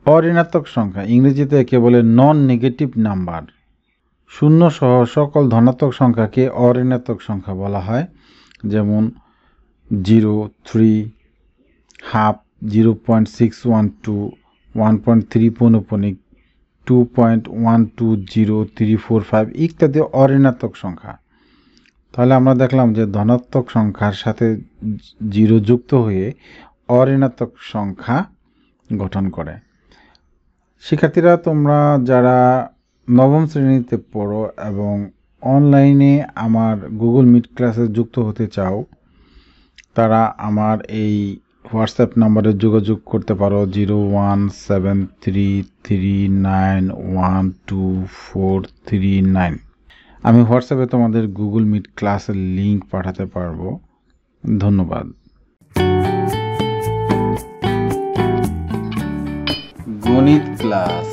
অঋণাত্মক সংখ্যা ইংরেজিতে একে বলে নন নেগেটিভ নাম্বার। শূন্য সহ সকল ধনাত্মক সংখ্যাকে অঋণাত্মক সংখ্যা বলা হয়, যেমন 0, 3, হাফ, 0.612, 1.3 পৌনঃপুনিক, 2.120345 ইত্যাদি অঋণাত্মক সংখ্যা। তাহলে আমরা দেখলাম যে ধনাত্মক সংখ্যার সাথে 0 যুক্ত হয়ে অঋণাত্মক সংখ্যা গঠন করে। শিক্ষার্থীরা, তোমরা যারা নবম শ্রেণীতে পড়ো এবং অনলাইনে আমার গুগল মিট ক্লাসে যুক্ত হতে চাও, তারা আমার এই হোয়াটসঅ্যাপ নাম্বারে যোগাযোগ করতে পারো 01733912439। আমি হোয়াটসঅ্যাপে তোমাদের গুগল মিট ক্লাসের লিঙ্ক পাঠাতে পারবো। ধন্যবাদ। গণিত ক্লাস।